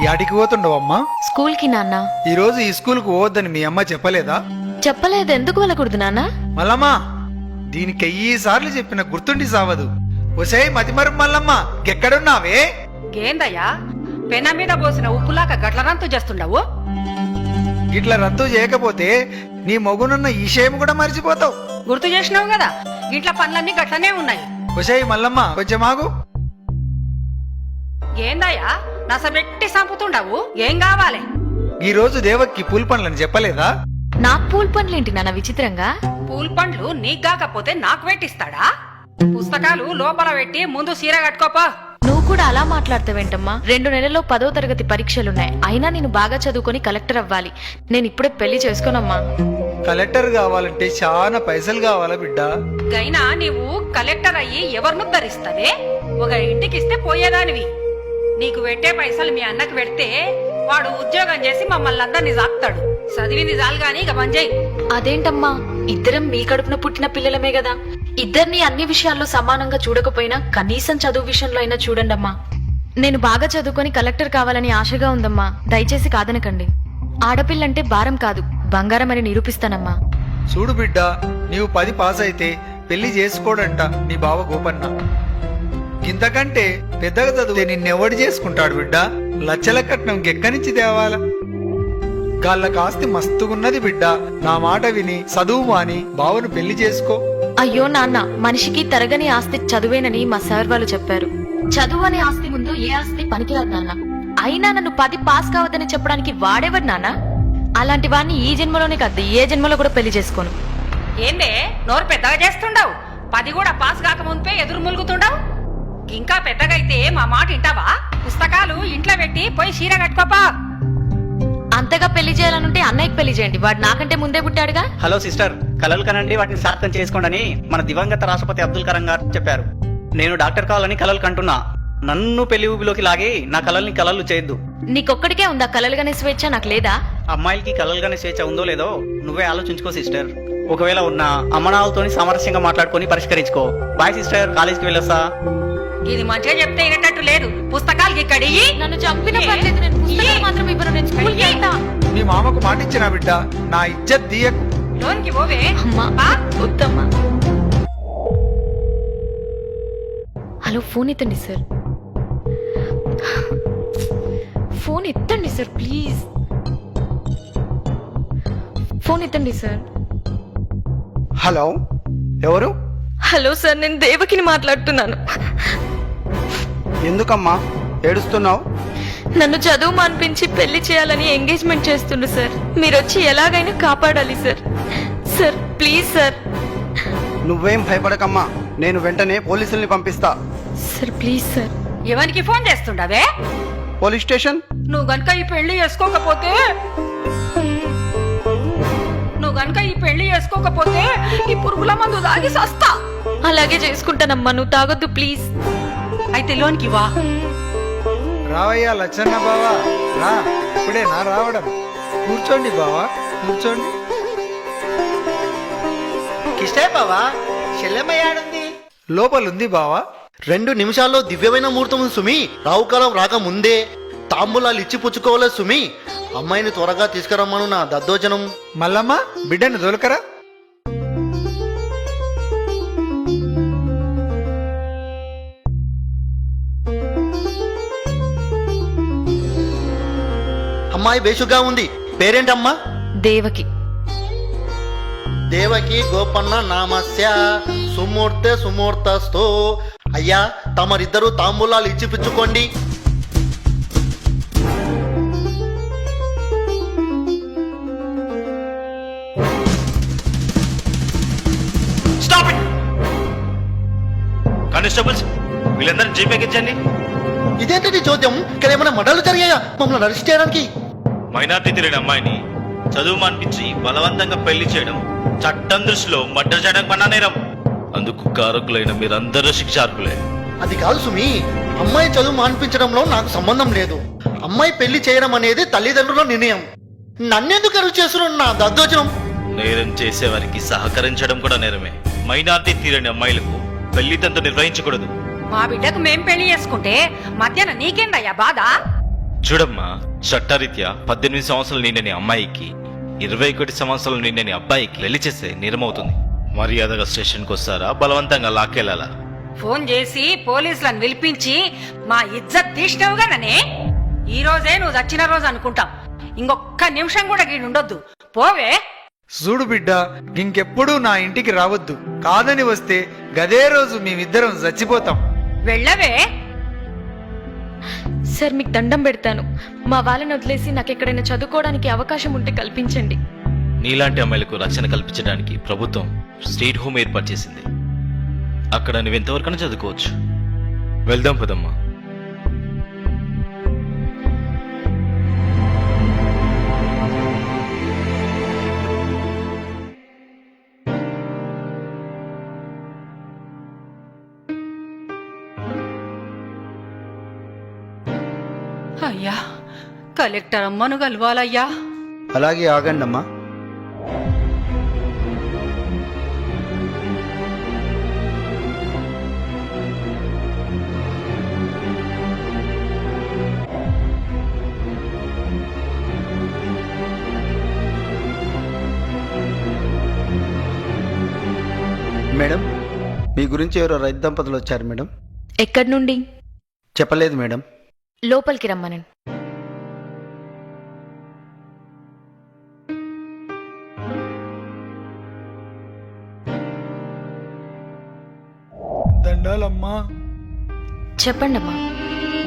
యాడికి పోతుండవమ్మా? స్కూల్ కి నాన్న. ఈ రోజు ఈ స్కూల్ కు పోవద్దని మీ అమ్మ చెప్పలేదా? చెప్పలేదు. ఎందుకు వెళ్ళకూడదు నాన్న? మల్లమ్మా, దీనికి 1000 సార్లు చెప్పిన గుర్తుండి సావదు. ఒసే మతిమరు మల్లమ్మ, ఎక్కడున్నావే? ఏందయ్యా పెన మీద పోసిన ఉప్పులాక గట్ల రంతు చేస్తుండవు? ఇట్లా రద్దు చేయకపోతే నీ మగునున్న ఈ విషయం కూడా మర్చిపోతావు. గుర్తు చేసినావు కదా, ఇంట్లో పనులన్నీ గట్లనే ఉన్నాయి. ఒసే మల్లమ్మ, కొంచెం ఆగు. ఏందయ్యా నసబెట్టి సంపుతుండవు? ఏం కావాలి? ఈ రోజు దేవక్కి పూల పండ్లని చెప్పలేదా? నాకు పూల్ పనులేంటి నాన్న విచిత్రంగా? పూల్ పండ్లు నీకు కాకపోతే నాకు పెట్టిస్తాడా? పుస్తకాలు లోపల పెట్టి ముందు సీర కట్టుకోపో. నువ్వు కూడా అలా మాట్లాడతావేంటమ్మా? 2 నెలల్లో 10వ తరగతి పరీక్షలున్నాయి. అయినా నేను బాగా చదువుకొని కలెక్టర్ అవ్వాలి. నేను ఇప్పుడే పెళ్లి చేసుకోనమ్మా. కలెక్టర్ కావాలంటే చాలా పైసలు కావాలా బిడ్డ? గైనా నీవు కలెక్టర్ అయ్యి ఎవరిను ధరిస్తావే? ఒక ఇంటికిస్తే పోయేదానివి. నీకు పెట్టే పైసలు మీ అన్నకు పెడితే వాడు ఉద్యోగం చేసి మమ్మల్ని అందరినీ సాక్తాడు. చదివింది చాలు గాని ఇక మంజయ్. అదేంటమ్మా, ఇద్దరం మీ కడుపున పుట్టిన పిల్లలమే కదా. ఇద్దరిని అన్ని విషయాల్లో సమానంగా చూడకపోయినా కనీసం చదువు విషయంలో అయినా చూడండమ్మా. నేను బాగా చదువుకొని కలెక్టర్ కావాలని ఆశగా ఉందమ్మా. దయచేసి కాదనకండి. ఆడపిల్లంటే భారం కాదు, బంగారం అని నిరూపిస్తానమ్మా. చూడు బిడ్డ, నీవు 10 పాస్ అయితే పెళ్లి చేసుకోడంట నీ బావ గోపన్న. ఇంతకంటే పెద్దగా చదివితే నిన్నెవడు చేసుకుంటాడు బిడ్డ? లచ్చల కట్నం గెక్కనిచ్చి తేవాల. గాళ్ళ ఆస్తి మస్తుగున్నది బిడ్డ. నా మాట విని చదువు మాని బావను పెళ్లి చేసుకో. అయ్యో నాన్న, మనిషికి తరగని ఆస్తి చదువేనని మా సార్ వాళ్ళు చెప్పారు. చదువు అనే ఆస్తి ముందు ఏ ఆస్తి పనికిరాదు నాన్న. అయినా నన్ను 10 పాస్ కావద్దని చెప్పడానికి వాడేవాడు నాన్న? అలాంటి వాడిని ఈ జన్మలోనే కాదు, ఏ జన్మలో కూడా పెళ్లి చేసుకోను. ఏందే నోరు పెద్దగా చేస్తుండవు? 10 కూడా పాస్ కాక ముందే ఎదురు ములుగుతుండవు. ఇంకా పెద్దగైతే మా మాట వింటావా? పుస్తకాలు ఇంట్లో పెట్టి పోయి చీర కట్టుకోపా. అంతగా పెళ్లి చేయాలనుంటే అన్నయ్యకి పెళ్లి చేయండి. వాడు నాకంటే ముందే పుట్టాడుగా. హలో సిస్టర్, కలలు కనండి, వాటిని సార్థం చేసుకోండి మన దివంగత రాష్ట్రపతి అబ్దుల్ కలాం గారు చెప్పారు. నేను డాక్టర్ కావాలని కలలు కంటున్నా. నన్ను పెళ్లి ఊబిలోకి లాగి నా కలల్ని కలలు చేయొద్దు. నీకొక్కడికే ఉందా కలలుగానే స్వేచ్ఛ? నాకు లేదా? అమ్మాయిలకి కలలుగానే స్వేచ్ఛ ఉందో లేదో నువ్వే ఆలోచించుకో సిస్టర్. ఒకవేళ ఉన్న అమ్మనాలతోని సామరస్యంగా మాట్లాడుకొని పరిష్కరించుకో. బాయ్ సిస్టర్, కాలేజీకి వెళ్ళొస్తా. ఇది మంచిగా చెప్తే వినేటట్టు లేదు. పుస్తకాలకి ఇక్కడి నన్ను చంపిన పర్లేదు, నేను పుస్తకాలు మాత్రం ఇవ్వను. నేను స్కూల్కి వెళ్తా. మీ మామకు మాటిచ్చిన బిడ్డ, నా ఇజ్జత్ తీయకు. లోన్కి పోవే. అమ్మా వద్దమ్మా. హలో, ఫోన్ ఎత్తండి సార్. ఫోన్ ఎత్తండి సార్ ప్లీజ్. ఫోన్ ఎత్తండి సార్. హలో, ఎవరు? హలో సార్, నేను దేవకిని మాట్లాడుతున్నాను. ఎందుకమ్మా ఏడుస్తున్నావు? నన్ను చదువు మాన్పించి పెళ్లి చేయాలని ఎంగేజ్మెంట్ చేస్తుండు సార్. మీరు వచ్చి ఎలాగైనా కాపాడాలి సార్. Sir please sir. నువ్వేం భయపడకమ్మా, నేను వెంటనే పోలీసుల్ని పంపిస్తా. Sir please sir. ఎవరికి ఫోన్ చేస్తుండవే? Police station. నువ్వు గనుక ఈ పెళ్లి చేసుకోకపోతే ఈ పురుగుల మందు తాగి సస్తా. అలాగే చేసుకుంటానమ్మా, నువ్వు తాగొద్దు ప్లీజ్. అయితే లోన్కి వా. రావయ్యా లచ్చన్న బావా, రా. ఇప్పుడే నా రావడం. కూర్చోండి బావా, కూర్చోండి. కిష్టే బావా, చెల్లెమ్మయ్యాడుంది. లోపలుంది బావా. 2 నిమిషాల్లో దివ్యమైన ముహూర్తం ఉంది సుమి. రావుకాలం రాక ముందే తాంబూలాలు ఇచ్చి పుచ్చుకోవాలి సుమి. అమ్మాయిని త్వరగా తీసుకురమ్మను నా దద్దోజనం. మల్లమ్మ, బిడ్డను దొలకరా. అమ్మాయి బేషుగా ఉంది. పేరేంటమ్మా? దేవకి. దేవకి గోపన్న నామస్య సుమూర్తె సుమూర్తస్తో. అయ్యా, తమరిద్దరూ తాంబూలాలు ఇచ్చి పుచ్చుకోండి. కానిస్టేబుల్స్, వీళ్ళందరినీ జీపేకి ఇచ్చండి. ఇదేంటి చోద్యం? ఇక్కడ ఏమైనా మడలు జరిగాయా మమ్మల్ని అరెస్ట్ చేయడానికి? మైనార్టీ తిరిగిన అమ్మాయిని చదువు మానిపించి బలవంతంగా పెళ్లి చేయడం చట్టం దృష్టిలో మర్డర్ చేయడం కన్నా నేరం. అందుకు కారకులైన మీరందరూ శిక్షార్హులే. అది కాదు సుమి, అమ్మాయి చదువు మాన్పించడంలో నాకు సంబంధం లేదు. అమ్మాయి పెళ్లి చేయడం అనేది తల్లిదండ్రుల నిర్ణయం. నన్నెందుకు అరువు చేస్తున్నా నా దద్దోజనం? నేరం చేసేవారికి సహకరించడం కూడా నేరమే. మైనార్టీ తీరని అమ్మాయిలకు పెళ్లి తంతు నిర్వహించకూడదు. మా బిడ్డకు మేం పెళ్లి చేసుకుంటే మధ్యాహ్నం నీకేందయ్యా బాధ? చూడమ్మా, చట్టరీత్యా 18 సంవత్సరాలు నిండని అమ్మాయికి 21 సంవత్సరాలు నిండని అబ్బాయికి పెళ్లి చేస్తే నేరమవుతుంది. మర్యాదగా స్టేషన్కి వస్తారా, బలవంతంగా లాక్కెళ్ళాలా? ఫోన్ చేసి పోలీసులను పిలిపించి మా ఇజ్జత్ తీసినావుగా ననే. ఈ రోజే నువ్వు చచ్చిన రోజు అనుకుంటాం. ఇంకొక్క నిమిషం కూడా గీడుండొద్దు. పోవే. చూడు బిడ్డ, ఇంకెప్పుడు నా ఇంటికి రావద్దు. కాదని వస్తే గదే రోజు మేమిద్దరం చచ్చిపోతాం. వెళ్ళవే. సార్ మీకు దండం పెడతాను. మా వాళ్ళని వదిలేసి నాకు ఎక్కడైనా చదువుకోవడానికి అవకాశం ఉంటే కల్పించండి. నీలాంటి అమ్మాయిలకు రక్షణ కల్పించడానికి ప్రభుత్వం స్టేట్ హోమ్ ఏర్పాటు చేసింది. అక్కడ నువ్వెంతవరకైనా చదువుకోవచ్చు. వెళ్దాం పదమ్మా. అయ్యా, కలెక్టర్ అమ్మను కలవాలయ్యా. అలాగే ఆగండి అమ్మా. మేడం, మీ గురించి ఎవరో రైతు దంపతులు వచ్చారు మేడం. ఎక్కడి నుండి? చెప్పలేదు మేడం. లోపలికి రమ్మనండి. దండాలమ్మా. చెప్పండమ్మా.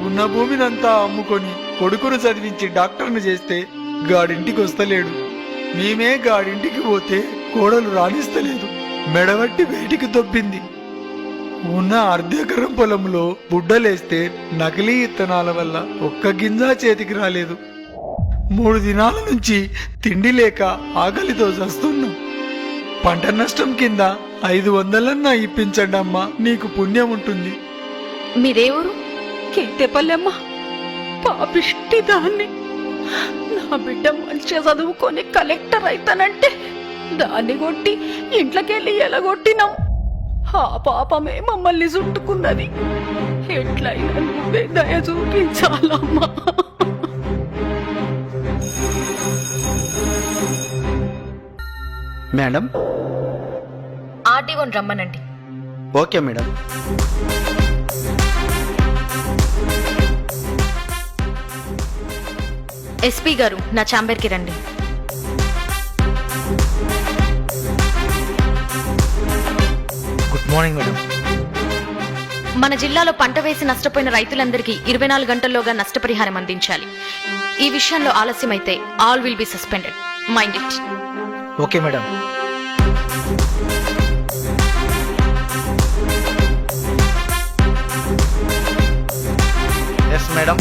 ఉన్న భూమినంతా అమ్ముకొని కొడుకును చదివించి డాక్టర్ను చేస్తే గాడింటికి వస్తలేడు. మేమే గాడింటికి పోతే కోడలు రాణిస్తలేదు. మెడవట్టి బయటికి దొబ్బింది. ఉన్న అర్ధెకరం పొలంలో బుడ్డలేస్తే నకిలీ ఇత్తనాల వల్ల ఒక్క గింజ చేతికి రాలేదు. 3 దినాల నుంచి తిండి లేక ఆకలితో చస్తున్నాం. పంట నష్టం కింద 500 ఇప్పించండి అమ్మా, నీకు పుణ్యం ఉంటుంది. మీరేవరు? కేతేపల్లెమ్మ, పాపిష్టి దాన్ని. నా బిడ్డ మంచిగా చదువుకొని కలెక్టర్ అయితానంటే దాన్ని కొట్టి ఇంట్లోకెళ్ళి ఎలగొట్టినాం. ఆ పాపమే మమ్మల్ని చుట్టుకున్నది. ఎట్లయినా నువ్వే దయ చూపించాలమ్మా. మేడం. ఆర్డీఓని రమ్మనండి. Okay madam. ఎస్పీ గారు, నా ఛాంబర్కి రండి. Good morning madam. మన జిల్లాలో పంట వేసి నష్టపోయిన రైతులందరికీ 24 గంటల్లోగా నష్టపరిహారం అందించాలి. ఈ విషయంలో ఆలస్యమైతే all will be suspended. Mind it. Okay madam. Yes madam.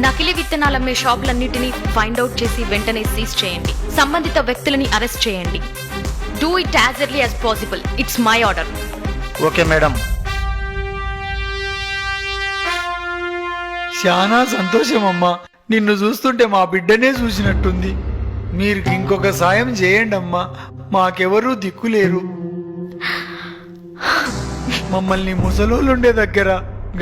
నకిలీ విత్తనాలమ్మే షాపులన్నిటినీ ఫైండ్ అవుట్ చేసి వెంటనే సీజ్ చేయండి. సంబంధిత వ్యక్తులని అరెస్ట్ చేయండి. Do it as early as possible. It's my order. Okay madam. చాలా సంతోషం అమ్మా. నిన్ను చూస్తుంటే మా బిడ్డనే చూసినట్టుంది. మీరు ఇంకొక సాయం చేయండి అమ్మా, మాకెవరూ దిక్కులేరు. మమ్మల్ని ముసలోళ్ళుండే దగ్గర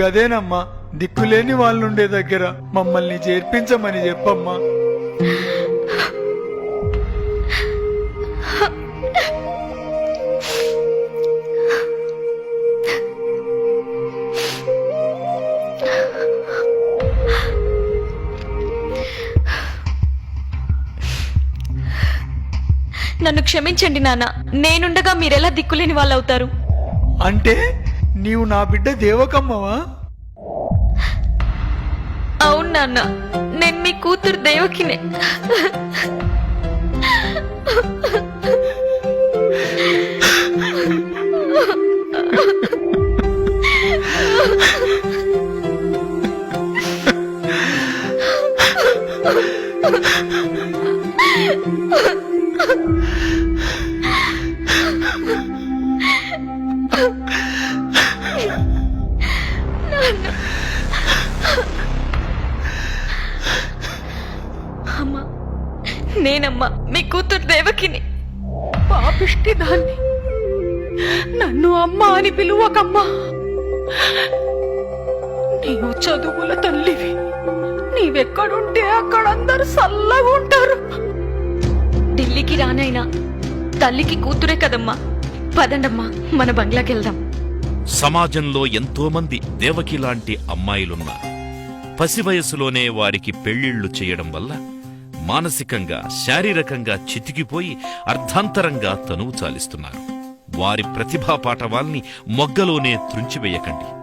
గదేనమ్మా, దిక్కులేని వాళ్ళుండే దగ్గర మమ్మల్ని చేర్పించమని చెప్పమ్మా. నన్ను క్షమించండి నాన్న. నేనుండగా మీరెలా దిక్కులేని వాళ్ళు అవుతారు? అంటే నీవు నా బిడ్డ దేవకమ్మవా? అవును నాన్న, నేను మీ కూతురు దేవకినే. అమ్మా, నేనమ్మా మీ కూతురు దేవకిని. పాపిష్టి దాన్ని. నన్ను అమ్మ అని పిలువకమ్మా. నీవు చదువుల తల్లివి. నీవే ఎక్కడుంటే అక్కడ అందరు చల్లగా ఉంటారు. ఢిల్లీకి రానైనా తల్లికి కూతురే కదమ్మా. పదండమ్మా, మన బంగ్లాకి వెళ్దాం. సమాజంలో ఎంతో మంది దేవకి లాంటి అమ్మాయిలున్నారు. పసి వయసులోనే వారికి పెళ్లిళ్లు చేయడం వల్ల మానసికంగా శారీరకంగా చితికిపోయి అర్ధాంతరంగా తనువు చాలిస్తున్నారు. వారి ప్రతిభా పాటవాల్ని మొగ్గలోనే త్రుంచివేయకండి.